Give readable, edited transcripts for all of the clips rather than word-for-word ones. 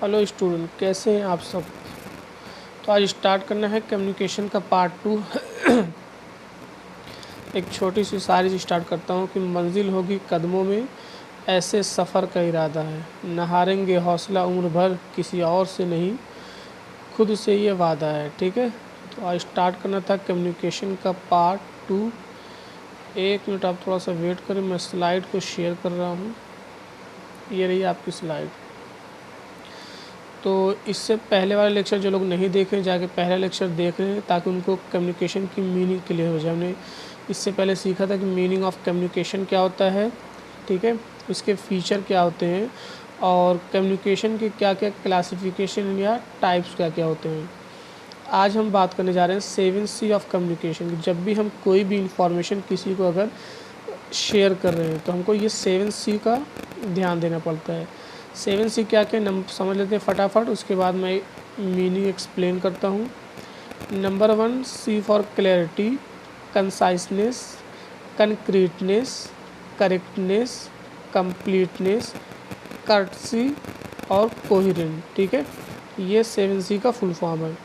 Hello student, कैसे हैं आप सब। तो आज स्टार्ट करना है कम्युनिकेशन का पार्ट 2। एक छोटी सी शायरी स्टार्ट करता हूँ कि मंजिल होगी कदमों में, ऐसे सफ़र का इरादा है। न हारेंगे हौसला उम्र भर, किसी और से नहीं खुद से ये वादा है। ठीक है, तो आज स्टार्ट करना था कम्युनिकेशन का पार्ट 2। 1 मिनट आप थोड़ा सा वेट करें, मैं स्लाइड को शेयर कर रहा हूँ। ये रही आपकी स्लाइड। तो इससे पहले वाले लेक्चर जो लोग नहीं देख रहे जाके पहला लेक्चर देख रहे हैं, ताकि उनको कम्युनिकेशन की मीनिंग क्लियर हो जाए। हमने इससे पहले सीखा था कि मीनिंग ऑफ कम्युनिकेशन क्या होता है, ठीक है, उसके फीचर क्या होते हैं और कम्युनिकेशन के क्या क्या क्लासिफिकेशन या टाइप्स क्या क्या होते हैं। आज हम बात करने जा रहे हैं 7C ऑफ कम्युनिकेशन। जब भी हम कोई भी इंफॉर्मेशन किसी को अगर शेयर कर रहे हैं तो हमको ये 7C का ध्यान देना पड़ता है। 7C क्या क्या समझ लेते हैं फटाफट, उसके बाद मैं मीनिंग एक्सप्लेन करता हूँ। Number 1, C for clarity, conciseness, concreteness, correctness, completeness, courtesy और कोहिरेंट। ठीक है, ये 7C का फुल फॉर्म है।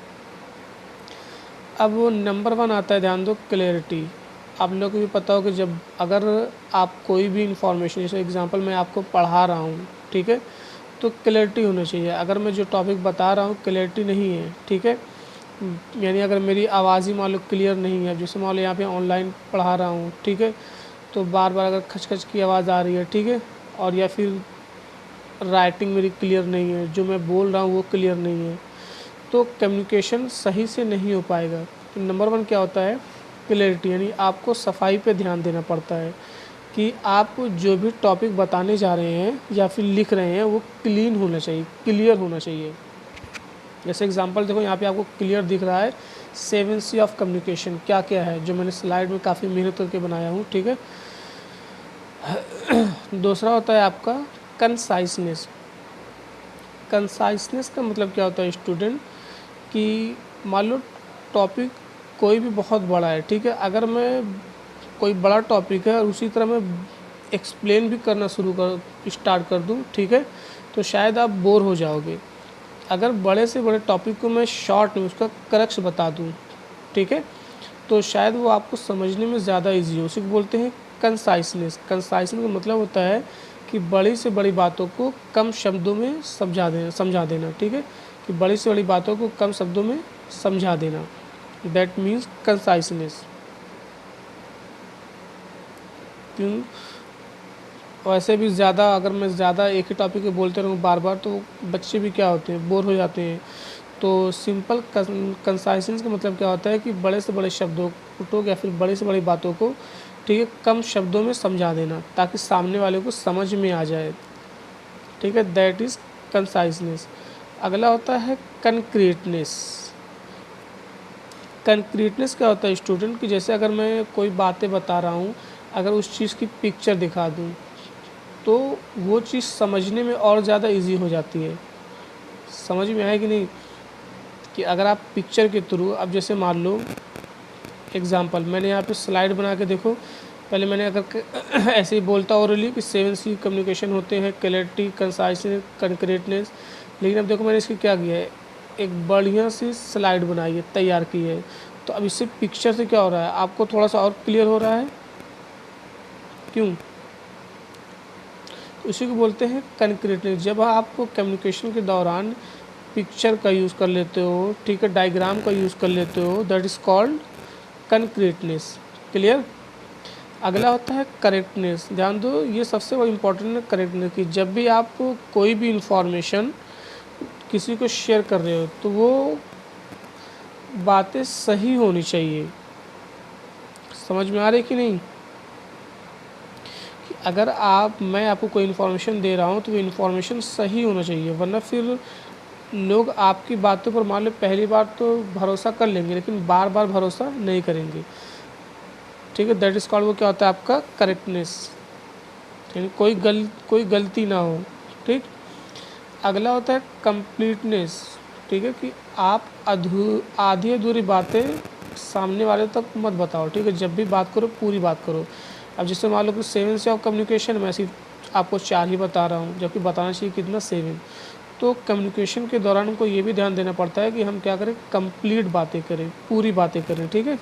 अब वो नंबर 1 आता है, ध्यान दो, क्लैरिटी। आप लोग को भी पता हो कि जब अगर आप कोई भी इंफॉर्मेशन, जैसे एग्जांपल मैं आपको पढ़ा रहा हूँ, ठीक है, तो क्लैरिटी होनी चाहिए। अगर मैं जो टॉपिक बता रहा हूँ क्लैरिटी नहीं है, ठीक है, यानी अगर मेरी आवाज़ ही मान लो क्लियर नहीं है, जैसे मान लो यहाँ पे ऑनलाइन पढ़ा रहा हूँ, ठीक है, तो बार बार अगर खच खच की आवाज़ आ रही है, ठीक है, और या फिर राइटिंग मेरी क्लियर नहीं है, जो मैं बोल रहा हूँ वो क्लियर नहीं है, तो कम्युनिकेशन सही से नहीं हो पाएगा। तो नंबर 1 क्या होता है, क्लैरिटी, यानी आपको सफाई पे ध्यान देना पड़ता है कि आप जो भी टॉपिक बताने जा रहे हैं या फिर लिख रहे हैं वो क्लीन होना चाहिए, क्लियर होना चाहिए। जैसे एग्जांपल देखो, यहाँ पे आपको क्लियर दिख रहा है 7C ऑफ कम्युनिकेशन क्या क्या है, जो मैंने स्लाइड में काफ़ी मेहनत करके बनाया हूँ। ठीक है, दूसरा होता है आपका कंसाइसनेस। कंसाइसनेस का मतलब क्या होता है स्टूडेंट, कि मान लो टॉपिक कोई भी बहुत बड़ा है, ठीक है, अगर मैं कोई बड़ा टॉपिक है और उसी तरह मैं एक्सप्लेन भी करना स्टार्ट कर दूँ, ठीक है, तो शायद आप बोर हो जाओगे। अगर बड़े से बड़े टॉपिक को मैं शॉर्ट में उसका क्रक्स बता दूँ, ठीक है, तो शायद वो आपको समझने में ज़्यादा इजी हो। उसी को बोलते हैं कंसाइसनेस। कंसाइसनेस का मतलब होता है कि बड़ी से बड़ी बातों को कम शब्दों में समझा देना, ठीक है, कि बड़ी से बड़ी बातों को कम शब्दों में समझा देना, दैट मीन्स कंसाइसनेस। क्यों, वैसे भी ज़्यादा अगर मैं ज़्यादा एक ही टॉपिक पे बोलते रहूँ बार बार, तो बच्चे भी क्या होते हैं, बोर हो जाते हैं। तो सिंपल कंसाइसेंस का मतलब क्या होता है कि बड़े से बड़े शब्दों को या फिर बड़ी से बड़ी बातों को, ठीक है, कम शब्दों में समझा देना ताकि सामने वाले को समझ में आ जाए। ठीक है, दैट इज़ कंसाइसनेस। अगला होता है कंक्रीटनेस। कंक्रीटनेस क्या होता है स्टूडेंट, कि जैसे अगर मैं कोई बातें बता रहा हूँ, अगर उस चीज़ की पिक्चर दिखा दूँ तो वो चीज़ समझने में और ज़्यादा इजी हो जाती है। समझ में आया कि नहीं, कि अगर आप पिक्चर के थ्रू, अब जैसे मान लो एग्जांपल मैंने यहाँ पे स्लाइड बना के देखो, पहले मैंने अगर ऐसे ही बोलता ओरली कि 7C कम्युनिकेशन होते हैं, क्लैरिटी, कंसाइसनेस, कंक्रीटनेस, लेकिन अब देखो मैंने इसकी क्या किया है, एक बढ़िया सी स्लाइड बनाई है, तैयार की है। तो अब इससे पिक्चर से क्या हो रहा है, आपको थोड़ा सा और क्लियर हो रहा है। क्यों, उसी को बोलते हैं कंक्रीटनेस। जब आप कम्युनिकेशन के दौरान पिक्चर का यूज़ कर लेते हो, ठीक है, डायग्राम का यूज़ कर लेते हो, that is called concreteness. Clear. अगला होता है करेक्टनेस। ध्यान दो, ये सबसे बड़ा इम्पोर्टेंट है करेक्टनेस, की जब भी आप कोई भी इंफॉर्मेशन किसी को शेयर कर रहे हो तो वो बातें सही होनी चाहिए। समझ में आ रही कि नहीं, कि अगर मैं आपको कोई इन्फॉर्मेशन दे रहा हूँ तो वो इन्फॉर्मेशन सही होना चाहिए, वरना फिर लोग आपकी बातों पर मान लो पहली बार तो भरोसा कर लेंगे लेकिन बार बार भरोसा नहीं करेंगे। ठीक है, दैट इज़ कॉल्ड, वो क्या होता है आपका करेक्टनेस, यानी कोई गलती ना हो। ठीक। अगला होता है कंप्लीटनेस। ठीक है, कि आप आधी अधूरी बातें सामने वाले तक मत बताओ। ठीक है, जब भी बात करो पूरी बात करो। अब जैसे मान लो कि 7C ऑफ कम्युनिकेशन, मैं सिर्फ आपको 4 ही बता रहा हूँ, जबकि बताना चाहिए कितना, 7। तो कम्युनिकेशन के दौरान हमको ये भी ध्यान देना पड़ता है कि हम क्या करें, कंप्लीट बातें करें, पूरी बातें करें, ठीक है,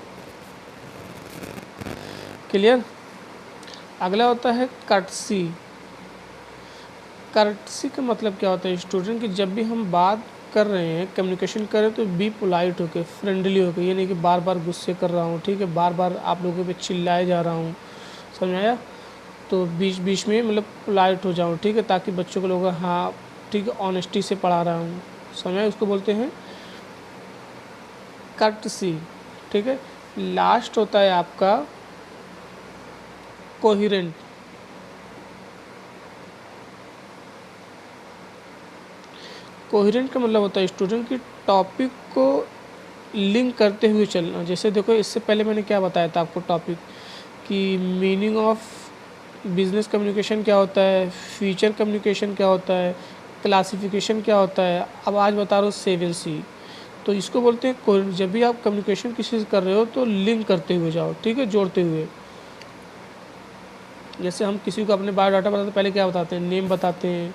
क्लियर। अगला होता है कर्टसी। कर्टसी का मतलब क्या होता है स्टूडेंट, कि जब भी हम बात कर रहे हैं, कम्युनिकेशन कर रहे हैं, तो बी पोलाइट होके, फ्रेंडली होके, ये नहीं कि बार बार गुस्से कर रहा हूँ, ठीक है, बार बार आप लोगों पे चिल्लाए जा रहा हूँ, समझ आया। तो बीच बीच में मतलब पोलाइट हो जाऊँ, ठीक है, ताकि बच्चों को लोग हाँ ठीक है ऑनेस्टी से पढ़ा रहा हूँ, समझ आया, उसको बोलते हैं कर्टसी, ठीक है। लास्ट होता है आपका कोहिरेंट। कोहिरेंट का मतलब होता है स्टूडेंट की टॉपिक को लिंक करते हुए चलना। जैसे देखो, इससे पहले मैंने क्या बताया था आपको टॉपिक, कि मीनिंग ऑफ बिजनेस कम्युनिकेशन क्या होता है, फीचर कम्युनिकेशन क्या होता है, क्लासिफिकेशन क्या होता है। अब आज बता रहा हूँ 7C। तो इसको बोलते हैं कोहेरेंट। जब भी आप कम्युनिकेशन किसी से कर रहे हो तो लिंक करते हुए जाओ, ठीक है, जोड़ते हुए। जैसे हम किसी को अपने बायोडाटा बताते हैं, पहले क्या बताते हैं, नेम बताते हैं,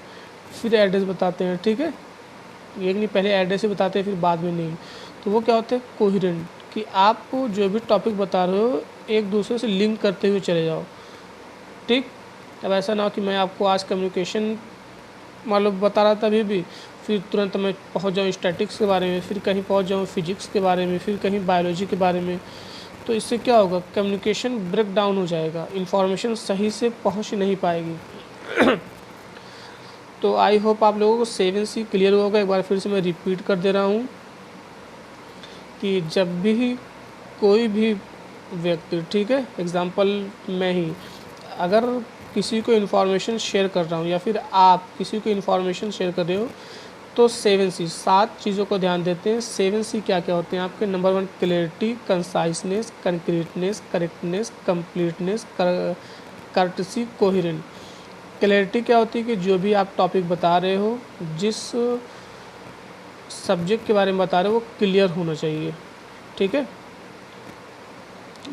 फिर एड्रेस बताते हैं, ठीक है, एक नहीं, पहले एड्रेस ही बताते हैं फिर बाद में नेम। तो वो क्या होता है कोहेरेंट, कि आप जो भी टॉपिक बता रहे हो एक दूसरे से लिंक करते हुए चले जाओ, ठीक। अब ऐसा ना हो कि मैं आपको आज कम्युनिकेशन मतलब बता रहा था अभी भी, फिर तुरंत मैं पहुंच जाऊँ स्टैटिक्स के बारे में, फिर कहीं पहुंच जाऊँ फिजिक्स के बारे में, फिर कहीं बायोलॉजी के बारे में। तो इससे क्या होगा, कम्युनिकेशन ब्रेक डाउन हो जाएगा, इन्फॉर्मेशन सही से पहुंच नहीं पाएगी। तो आई होप आप लोगों को 7C क्लियर होगा। एक बार फिर से मैं रिपीट कर दे रहा हूँ कि जब भी कोई भी व्यक्ति, ठीक है, एग्जांपल मैं ही, अगर किसी को इन्फॉर्मेशन शेयर कर रहा हूँ या फिर आप किसी को इन्फॉर्मेशन शेयर कर रहे हो, तो 7C 7 चीज़ों को ध्यान देते हैं। 7C क्या क्या होते हैं आपके, number 1 clarity, conciseness, concreteness, correctness, completeness, courtesy, coherent. Clarity क्या होती है कि जो भी आप टॉपिक बता रहे हो, जिस सब्जेक्ट के बारे में बता रहे हो वो क्लियर होना चाहिए, ठीक है।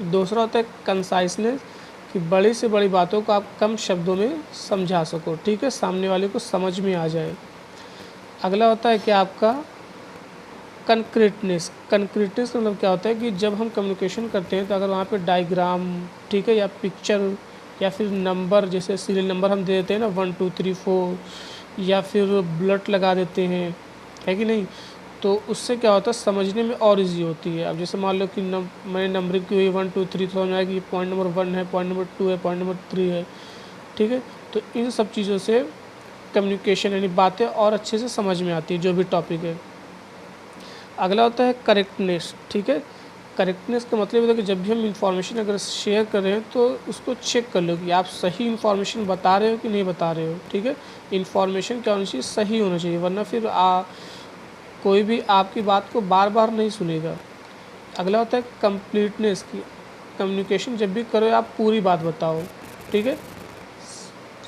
दूसरा होता है कंसाइसनेस, कि बड़ी से बड़ी बातों को आप कम शब्दों में समझा सको, ठीक है, सामने वाले को समझ में आ जाए। अगला होता है कि आपका कंक्रीटनेस। कंक्रीटनेस मतलब क्या होता है कि जब हम कम्युनिकेशन करते हैं तो अगर वहाँ पे डायग्राम, ठीक है, या पिक्चर या फिर नंबर, जैसे सीरियल नंबर हम दे देते हैं ना 1 2 3 4, या फिर ब्लड लगा देते हैं, है कि नहीं, तो उससे क्या होता है समझने में और इजी होती है। अब जैसे मान लो कि मैंने नंबरिंग की हुई 1 2 3, तो समझ में आया कि पॉइंट नंबर 1 है, पॉइंट नंबर 2 है, पॉइंट नंबर 3 है, ठीक है। तो इन सब चीज़ों से कम्युनिकेशन यानी बातें और अच्छे से समझ में आती है जो भी टॉपिक है। अगला होता है करेक्टनेस, ठीक है। करेक्टनेस का मतलब होता है कि जब भी हम इंफॉर्मेशन अगर शेयर कर रहे हैं तो उसको चेक कर लो कि आप सही इन्फॉर्मेशन बता रहे हो कि नहीं बता रहे हो, ठीक है। इन्फॉर्मेशन क्या होनी चाहिए, सही होना चाहिए, वरना फिर कोई भी आपकी बात को बार बार नहीं सुनेगा। अगला होता है कंप्लीटनेस की, कम्युनिकेशन जब भी करो आप पूरी बात बताओ, ठीक है,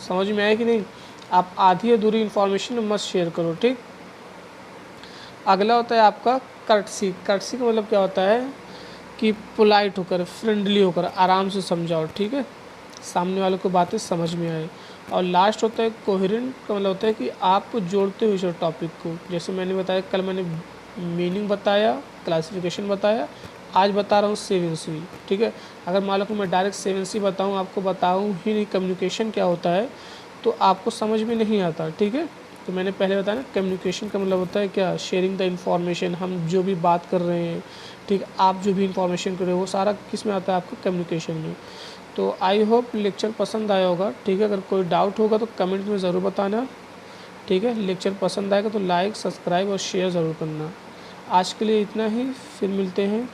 समझ में आया कि नहीं, आप आधी अधूरी इन्फॉर्मेशन मत शेयर करो, ठीक। अगला होता है आपका कर्टसी। कर्टसी का मतलब क्या होता है कि पोलाइट होकर, फ्रेंडली होकर, आराम से समझाओ, ठीक है, सामने वाले को बातें समझ में आए। और लास्ट होता है कोहेरेंट का मतलब होता है कि आप जोड़ते हुए टॉपिक को, जैसे मैंने बताया, कल मैंने मीनिंग बताया, क्लासिफिकेशन बताया, आज बता रहा हूँ 7C, ठीक है। अगर मान लो कि मैं डायरेक्ट 7C बताऊँ, आपको बताऊँ ही नहीं कम्युनिकेशन क्या होता है, तो आपको समझ में नहीं आता, ठीक है। तो मैंने पहले बताया ना, कम्युनिकेशन का मतलब होता है क्या, शेयरिंग द इन्फॉर्मेशन, हम जो भी बात कर रहे हैं, ठीक, आप जो भी इन्फॉर्मेशन कर रहे हो वो सारा किस में आता है, आपको कम्युनिकेशन में। तो आई होप लेक्चर पसंद आया होगा, ठीक है। अगर कोई डाउट होगा तो कमेंट में ज़रूर बताना, ठीक है। लेक्चर पसंद आएगा तो लाइक, सब्सक्राइब और शेयर ज़रूर करना। आज के लिए इतना ही, फिर मिलते हैं।